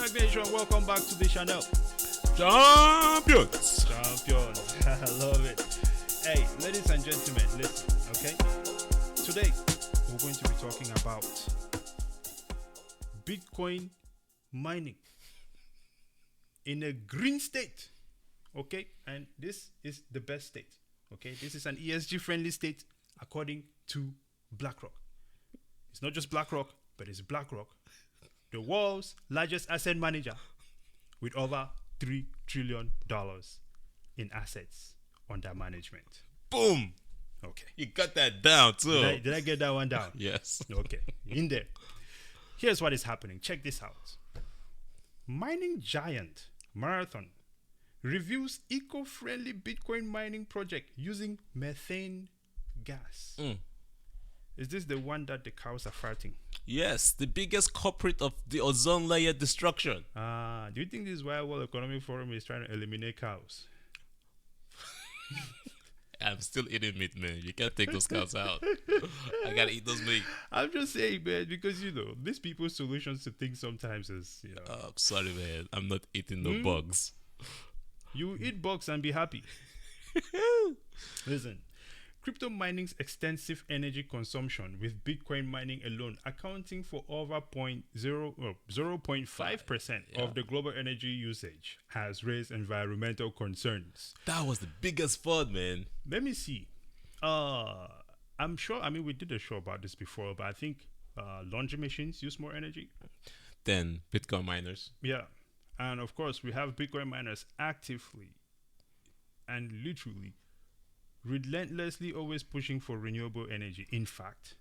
STAKK Nation, welcome back to the channel. Champions. I love it. Hey, ladies and gentlemen, listen, okay? Today, we're going to be talking about Bitcoin mining in a green state, okay? And this is the best state, okay? This is an ESG friendly state according to BlackRock. It's not just BlackRock, but it's BlackRock, the world's largest asset manager with over $3 trillion in assets under management. Boom. Okay. You got that down too. Did I get that one down? Yes. Okay. In there. Here's what is happening. Check this out. Mining giant Marathon reviews eco-friendly Bitcoin mining project using methane gas. Is this the one that the cows are farting? Yes, the biggest culprit of the ozone layer destruction. Do you think this is why World Economic Forum is trying to eliminate cows? I'm still eating meat, man. You can't take those cows out. I gotta eat those meat. I'm just saying, man, because these people's solutions to things sometimes is, I'm sorry, man. I'm not eating no bugs. You eat bugs and be happy. Listen, crypto mining's extensive energy consumption, with Bitcoin mining alone accounting for over 0.5% of the global energy usage, has raised environmental concerns. That was the biggest fun, man. Let me see. I'm sure, we did a show about this before, but I think laundry machines use more energy Then Bitcoin miners. Yeah. And of course, we have Bitcoin miners actively and literally relentlessly always pushing for renewable energy. In fact,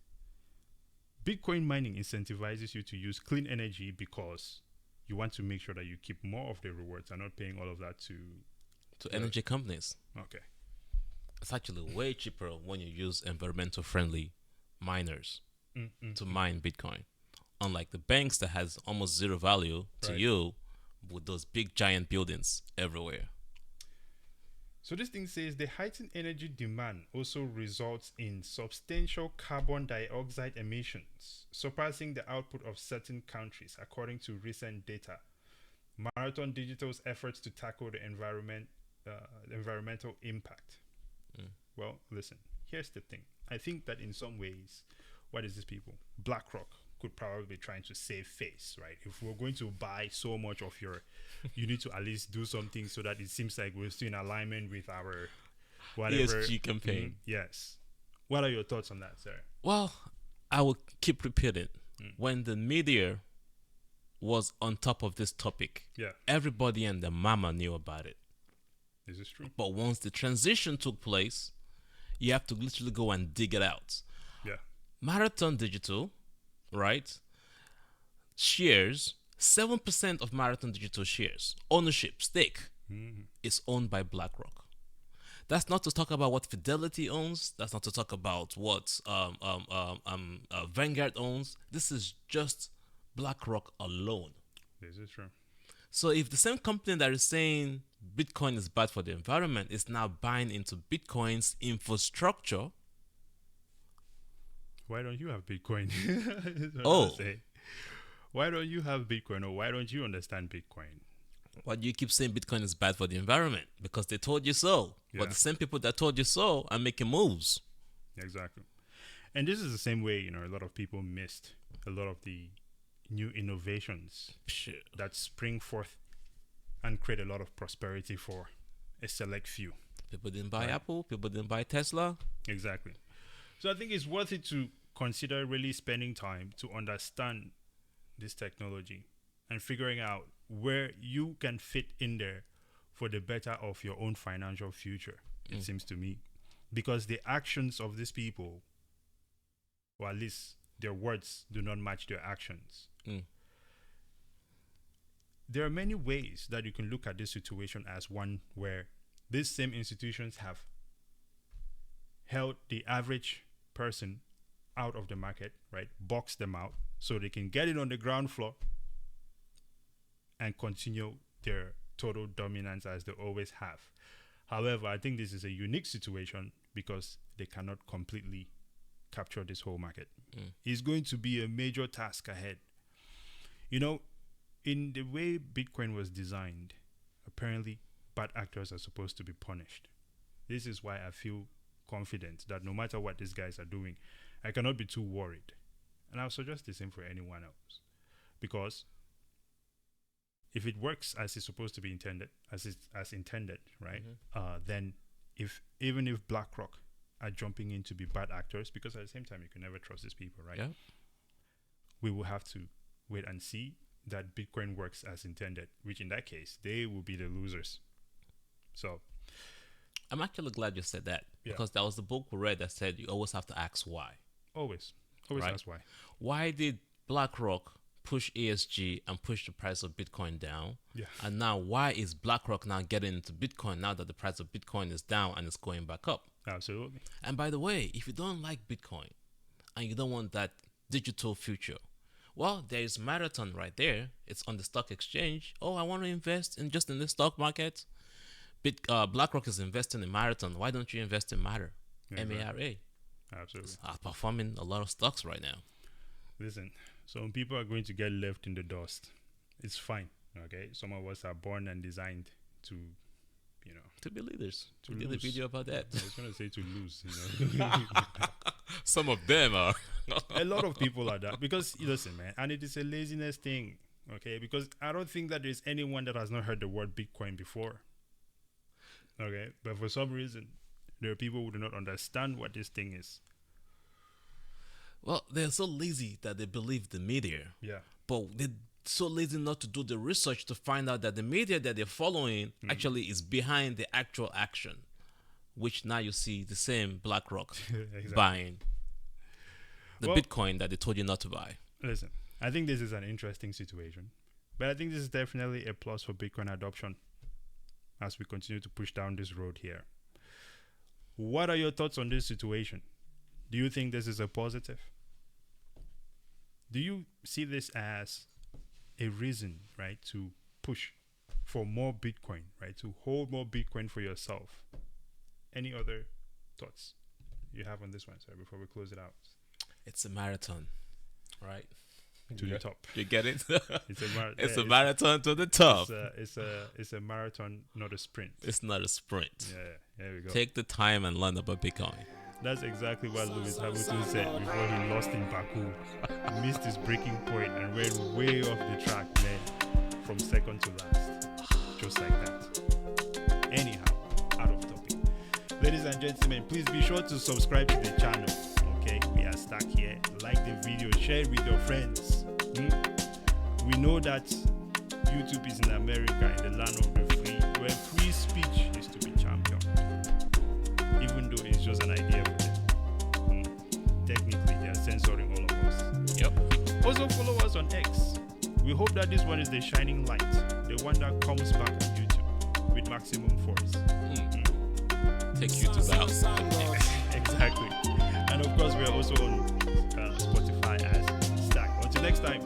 Bitcoin mining incentivizes you to use clean energy because you want to make sure that you keep more of the rewards and not paying all of that to energy companies. Okay. It's actually way cheaper when you use environmental friendly miners to mine Bitcoin. Unlike the banks that has almost zero value to you with those big giant buildings everywhere. So this thing says the heightened energy demand also results in substantial carbon dioxide emissions, surpassing the output of certain countries, according to recent data. Marathon Digital's efforts to tackle the environmental impact. Well, listen, here's the thing. I think that in some ways, what is this people? BlackRock could probably be trying to save face, right? If we're going to buy so much of your, you need to at least do something so that it seems like we're still in alignment with our whatever ESG campaign. Yes. What are your thoughts on that, sir? Well, I will keep repeating. When the media was on top of this topic, everybody and their mama knew about it. This is true. But once the transition took place, you have to literally go and dig it out. Yeah. Marathon Digital, right? Shares, 7% of Marathon Digital shares, ownership, stake, is owned by BlackRock. That's not to talk about what Fidelity owns. That's not to talk about what Vanguard owns. This is just BlackRock alone. This is true. So if the same company that is saying Bitcoin is bad for the environment is now buying into Bitcoin's infrastructure, why don't you have Bitcoin? Why don't you have Bitcoin, or why don't you understand Bitcoin? Why do you keep saying Bitcoin is bad for the environment? Because they told you so. Yeah. But the same people that told you so are making moves. Exactly. And this is the same way, a lot of people missed a lot of the new innovations that spring forth and create a lot of prosperity for a select few. People didn't buy Apple. People didn't buy Tesla. Exactly. So I think it's worth it to consider really spending time to understand this technology and figuring out where you can fit in there for the better of your own financial future, it seems to me. Because the actions of these people, or at least their words, do not match their actions. There are many ways that you can look at this situation as one where these same institutions have held the average person out of the market, right? Boxed them out so they can get it on the ground floor and continue their total dominance as they always have. However, I think this is a unique situation because they cannot completely capture this whole market. It's going to be a major task ahead. in the way Bitcoin was designed, apparently bad actors are supposed to be punished. This is why I feel confident that no matter what these guys are doing, I cannot be too worried. And I'll suggest the same for anyone else. Because if it works as it's supposed to be intended, as intended, right? Then even if BlackRock are jumping in to be bad actors, because at the same time you can never trust these people, right? Yeah. We will have to wait and see that Bitcoin works as intended, which in that case they will be the losers. So I'm actually glad you said that, Yeah. because that was the book we read that said you always have to ask why. always Right. ask why. Why did BlackRock push ESG and push the price of Bitcoin down? Yeah. And now why is BlackRock now getting into Bitcoin now that the price of Bitcoin is down and it's going back up? Absolutely. And by the way, if you don't like Bitcoin and you don't want that digital future, well, there is Marathon right there. It's on the stock exchange. Oh, I want to invest in just in the stock market. BlackRock is investing in Marathon. Why don't you invest in Matter? Exactly. MARA. Absolutely. It's outperforming a lot of stocks right now. Listen, some people are going to get left in the dust. It's fine. Okay. Some of us are born and designed to, To be leaders. To We did a lose. video about that. I was going to say to lose, Some of them are. A lot of people are that because listen, man, and it is a laziness thing. Okay. Because I don't think that there's anyone that has not heard the word Bitcoin before. Okay. But for some reason, there are people who do not understand what this thing is. Well, they're so lazy that they believe the media. Yeah. But they're so lazy not to do the research to find out that the media that they're following actually is behind the actual action, which now you see the same BlackRock Exactly. buying the Well- Bitcoin that they told you not to buy. Listen, I think this is an interesting situation, but I think this is definitely a plus for Bitcoin adoption as we continue to push down this road here. What are your thoughts on this situation? Do you think this is a positive? Do you see this as a reason, right, to push for more Bitcoin, right, to hold more Bitcoin for yourself? Any other thoughts you have on this one, sir, before we close it out? It's a marathon, right? To the top. You get it? It's a marathon. It's a marathon to the top. It's a marathon, not a sprint. It's not a sprint. Yeah, there we go. Take the time and learn about Bitcoin. That's exactly what Lewis Hamilton said before he lost in Baku. He missed his breaking point and went way off the track, man, from second to last. Just like that. Anyhow, out of topic. Ladies and gentlemen, please be sure to subscribe to the channel. Okay, we are stuck here. Like the video, share it with your friends. We know that YouTube is in America, in the land of the free, where free speech is to be championed. Even though it's just an idea for them. Technically, they are censoring all of us. Yep. Also follow us on X. We hope that this one is the shining light, the one that comes back on YouTube with maximum force. Take you to the outside. Exactly. And of course, we are also on Spotify as STAKK. Until next time.